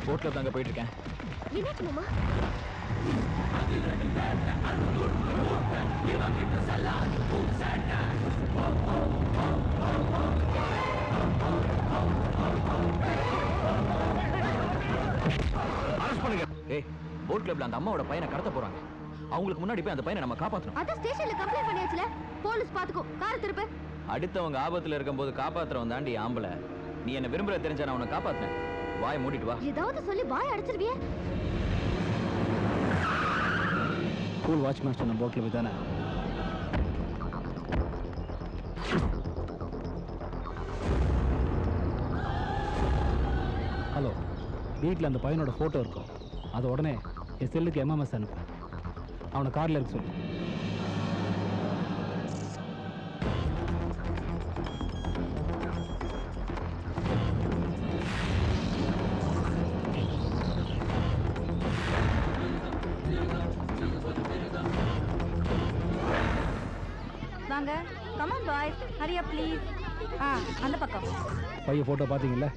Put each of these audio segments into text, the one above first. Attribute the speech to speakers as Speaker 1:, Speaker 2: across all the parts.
Speaker 1: போட்ல தாங்க போயிட்டு இருக்கேன்.
Speaker 2: என்னாச்சு மாமா?
Speaker 1: அரஸ்ட் பண்ணுங்க. ஏய், போட் கிளப்ல அந்த அம்மாவோட பையனை கடத்த போறாங்க. அவங்களுக்கு முன்னாடி போய் அந்த பையனை நம்ம காப்பாத்தணும்.
Speaker 2: அத ஸ்டேஷன்ல கம்ப்ளைண்ட் பண்ணியாச்சுல. போலீஸ் பாத்துக்கோ. கார் திருப்பு.
Speaker 1: அடுத்தவங்க ஆபத்துல இருக்கும்போது காப்பாத்துறவன் தாண்டி ஆம்பளை. நீ என்ன விரும்புற தெரிஞ்சா நான் உன்னை காப்பாத்துனேன். வாயை மூடிட்டு வா.
Speaker 2: ஏதாவது சொல்லி வாய் அடைச்சிருவியே.
Speaker 3: கூல் வாட்ச்மேன் சொன்ன போட்ல போய் தானே. ஹலோ, வீட்டில் அந்த பையனோட ஃபோட்டோ இருக்கும். அது உடனே என் செல்லுக்கு எம்எம்எஸ் அனுப்பு. அவனை காரில் இருக்க சொல்லு.
Speaker 2: வாங்க. Come on boys, Hari up please. அந்த பக்கம்.
Speaker 3: பையன் ஃபோட்டோ பார்த்தீங்கல்ல?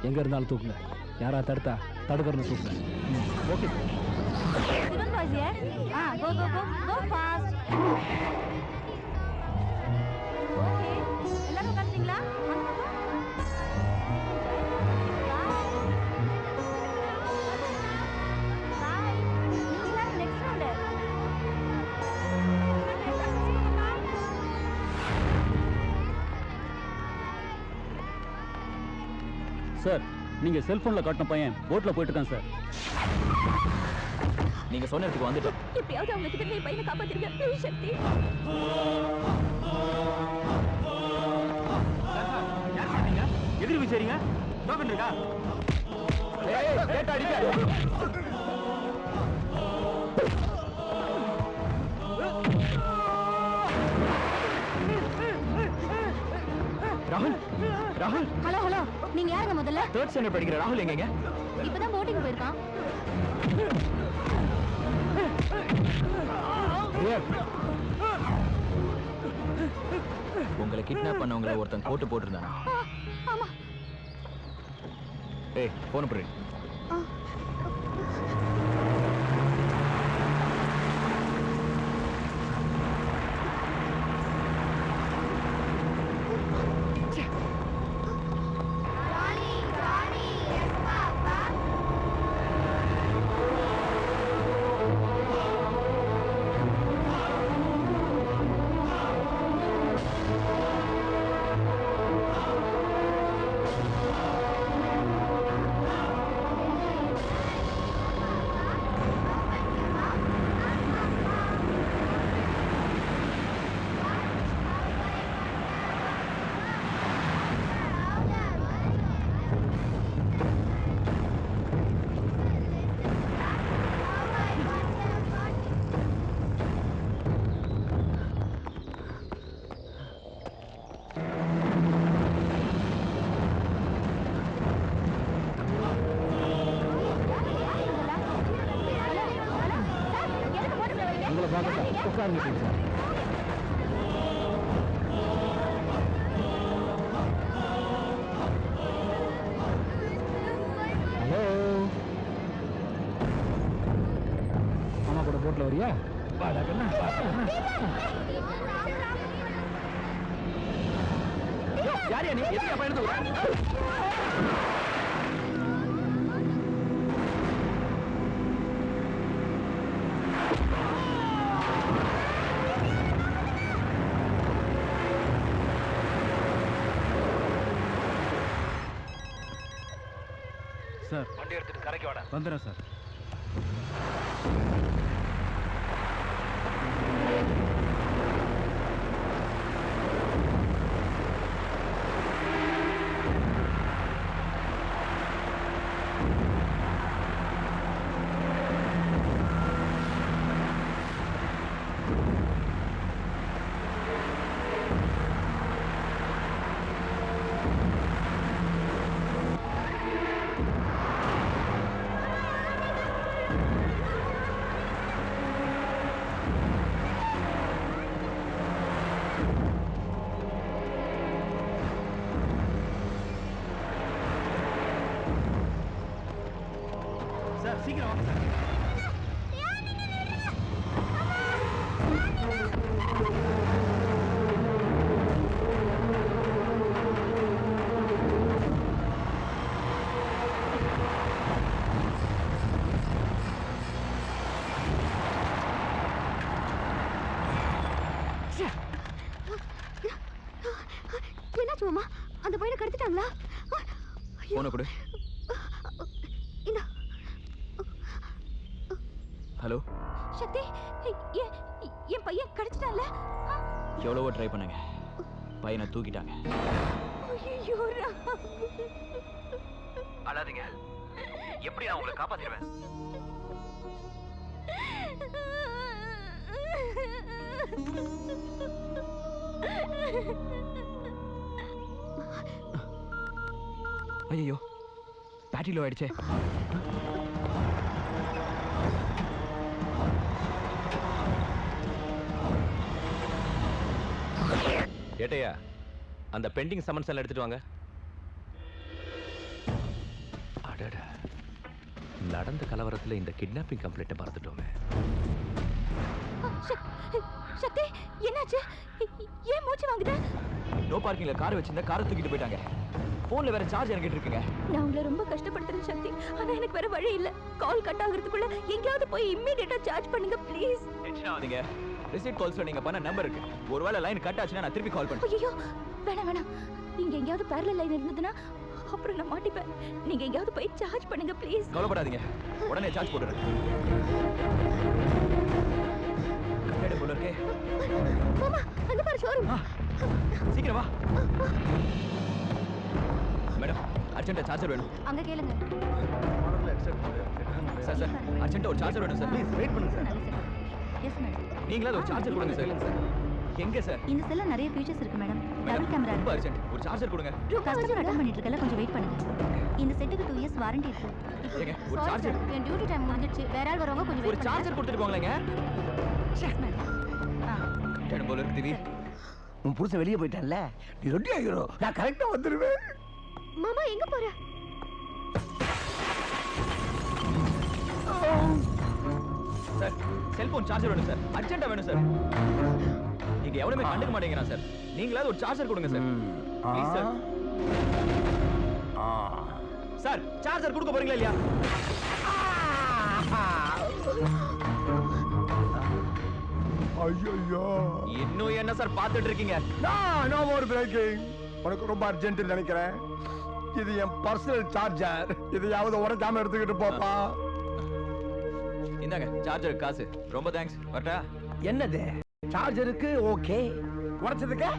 Speaker 3: எங்கே இருந்தாலும் தூக்குங்க. யாரா தடுத்தா தடுக்கிறன்னு தூக்குங்க. Okay.
Speaker 2: Sivan boys here. Go go go go fast. Okay. எல்லாரும் கரெக்ட்டீங்களா? அந்த பக்கம். பாய். நீங்க நெக்ஸ்ட் ரவுண்ட்.
Speaker 3: சார், நீங்கள் செல்ஃபோனில் காட்டின பையன் போட்டில் போயிட்டு இருக்கான் சார்.
Speaker 1: நீங்க சொன்ன இடத்துக்கு வந்துட்டோம்.
Speaker 2: எப்படியாவது அவங்க கிட்ட போய் பையனை காப்பாத்திருங்க. ப்ளீஸ் சக்தி.
Speaker 3: எதிரி விசாரிங்க. டோக்கன் இருக்கா?
Speaker 1: ராகுல், ராகுல்.
Speaker 2: ஹலோ ஹலோ, நீங்க யாருங்க முதல்ல?
Speaker 1: 3rd ஸ்டாண்டர்ட் படிக்கிற ராகுல் எங்கங்க?
Speaker 2: இப்பதான் போட்டிங் போயிருக்கான்.
Speaker 1: உங்களை கிட்னாப் பண்ணவங்களை ஒருத்தன் கோட்டு போட்டிருந்தானா?
Speaker 2: ஆமா.
Speaker 1: ஏய், போன் போடு.
Speaker 3: உட்காருங்க சார். ஹலோ, அம்மா கூட போட்ல வரியா? வாடா கண்ணா.
Speaker 1: யாரியா நீ? எதுக்கு அப்ப எடுத்து
Speaker 3: சார்,
Speaker 1: வண்டி எடுத்துட்டு கரைக்கு வாடா.
Speaker 3: வந்துடுறேன் சார்.
Speaker 2: என்னாச்சு மாமா? அந்த பையனை கடத்திட்டாங்களா?
Speaker 1: போன கொடு. ஹலோ
Speaker 2: சக்தி, என் பையன் கடத்திட்டான்ல?
Speaker 1: எவ்வளவோ ட்ரை பண்ணுங்க, பையனை தூக்கிட்டாங்க. அழாதீங்க, எப்படி நான் உங்களை காப்பாத்திடுவேன். ஐயோ, பேட்டரி லோ ஆயிடுச்சே.
Speaker 4: ஏட்டையா, அந்த பெண்டிங் சம்மன்ஸ் எல்லாம் எடுத்துட்டு வாங்க. அடட, நடந்த கலவரத்துல இந்த கிட்னாப்பிங் கம்ப்ளைண்ட்டை மறந்துட்டோமே.
Speaker 2: சக்தி, என்னாச்சு? ஏன் மூச்சு வாங்குது?
Speaker 1: நோ பார்க்கிங்ல கார் வச்சிருந்தா காரை தூக்கிட்டு போயிட்டாங்க. போன்ல வேற சார்ஜ் இறங்கிட்டு இருக்குங்க.
Speaker 2: நான் உங்களை ரொம்ப கஷ்டப்படுத்துறேன் சக்தி, ஆனா எனக்கு வேற வழி இல்ல. கால் கட் ஆகுறதுக்குள்ள எங்கயாவது போய் இமிடியேட்டா சார்ஜ் பண்ணுங்க ப்ளீஸ்.
Speaker 1: டென்ஷன் ஆகாதீங்க. ரிசீட் கால்ஸ்ல நீங்க பண்ண நம்பர் இருக்கு. ஒருவேளை லைன் கட் ஆச்சுன்னா நான் திருப்பி கால் பண்றேன்.
Speaker 2: ஐயோ, வேணாம். நீங்க எங்கயாவது பேரலல் லைன் இருந்ததுன்னா அப்புறம் நான் மாட்டிப்பேன். நீங்க எங்கயாவது போய் சார்ஜ் பண்ணுங்க ப்ளீஸ்.
Speaker 1: கவலைப்படாதீங்க, உடனே சார்ஜ் போடுறேன். கட்டட போல இருக்கே.
Speaker 2: மாமா, அங்க பாரு ஷோரூம்.
Speaker 1: சீக்கிரம் வா. மேடம், அர்ஜென்ட்டா சார்ஜர் வேணும்.
Speaker 2: அங்க கேளுங்க.
Speaker 1: சார் அர்ஜென்ட்டா ஒரு சார்ஜர் வேணும் சார். ப்ளீஸ் வெயிட் பண்ணுங்க சார்.
Speaker 2: Yes madam.
Speaker 1: நீங்களா ஒரு சார்ஜர் கொடுங்க சார். எங்க சார்?
Speaker 2: இந்த செல்ல நிறைய ஃபீச்சர்ஸ் இருக்கு மேடம். டபுள் கேமரா
Speaker 1: ரொம்ப
Speaker 2: இருக்கு.
Speaker 1: அர்ஜென்ட், ஒரு சார்ஜர் கொடுங்க.
Speaker 2: கஸ்டமர் அட்டெண்ட் பண்ணிட்டு இருக்கல, கொஞ்சம் வெயிட் பண்ணுங்க. இந்த செட்டுக்கு 2 இயர்ஸ் வாரண்டி இருக்கு.
Speaker 1: ஏங்க, ஒரு சார்ஜர்.
Speaker 2: என் டியூட்டி டைம் முடிஞ்சிருச்சு. வேற ஆள் வரவங்க கொஞ்சம்
Speaker 1: ஒரு
Speaker 2: வெயிட் பண்ணுங்க.
Speaker 1: சார்ஜர் கொடுத்துட்டு போங்களேங்க.
Speaker 2: Yes madam.
Speaker 1: கட்டட போல இருக்கு திவி.
Speaker 5: உன் புருஷன் வெளியே போயிட்டான்ல, நீ ரெடி ஆகிரோ, நான் கரெக்டா வந்துருவேன்.
Speaker 2: மாமா எங்க போற?
Speaker 1: சார், செல்போன் சார்ஜர் வேணும் சார். அர்ஜென்ட்டா வேணும் சார். நீங்க எவனுமே கண்டுக்க மாட்டேங்கிறான் சார். நீங்களாவது ஒரு சார்ஜர் கொடுங்க sir. Please sir. Sir, charger கொடுக்க போறீங்களா இல்லையா?
Speaker 5: ஐயோ,
Speaker 1: இன்னும் என்ன சார் பார்த்துட்டு இருக்கீங்க?
Speaker 5: No more breaking. உனக்கு ரொம்ப அர்ஜென்ட் நினைக்கிறேன். இது என் பர்சனல் சார்ஜர். இதையாவது உடைக்காம எடுத்துக்கிட்டு போப்பா.
Speaker 1: இந்தாங்க சார்ஜர் காசு. ரொம்ப தேங்க்ஸ். வரட்டா?
Speaker 5: என்னது சார்ஜருக்கு? ஓகே, உடைச்சதுக்கு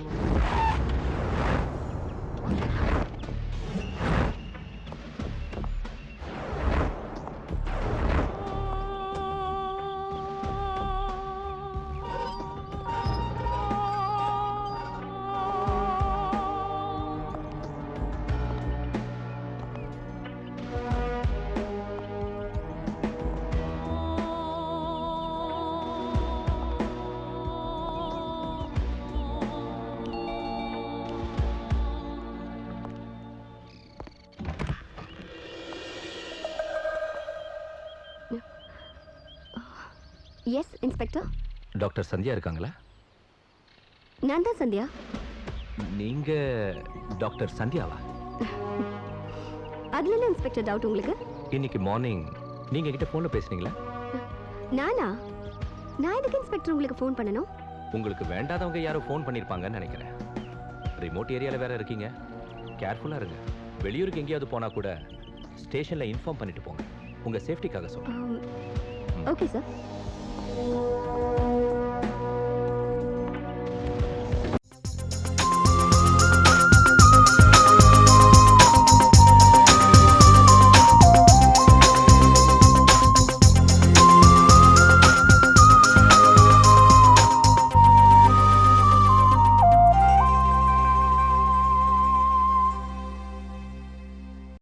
Speaker 2: எஸ் இன்ஸ்பெக்டர்.
Speaker 4: டாக்டர் சந்தியா இருக்காங்களா?
Speaker 2: நான் தான் சந்தியா.
Speaker 4: நீங்க டாக்டர் சந்தியாவா?
Speaker 2: அதுல என்ன இன்ஸ்பெக்டர் டவுட் உங்களுக்கு?
Speaker 4: இன்னைக்கு மார்னிங் நீங்க கிட்ட போன்ல பேசுனீங்களா?
Speaker 2: நானா? நான் எதுக்கு இன்ஸ்பெக்டர் உங்களுக்கு ஃபோன் பண்ணணும்?
Speaker 4: உங்களுக்கு வேண்டாதவங்க யாரோ ஃபோன் பண்ணிருப்பாங்கன்னு நினைக்கிறேன். ரிமோட் ஏரியால வேற இருக்கீங்க, கேர்ஃபுல்லா இருங்க. வெளியூருக்கு எங்கேயாவது போனா கூட ஸ்டேஷன்ல இன்ஃபார்ம் பண்ணிட்டு போங்க. உங்க சேஃப்டிக்காக சொல்றேன்.
Speaker 2: Okay sir.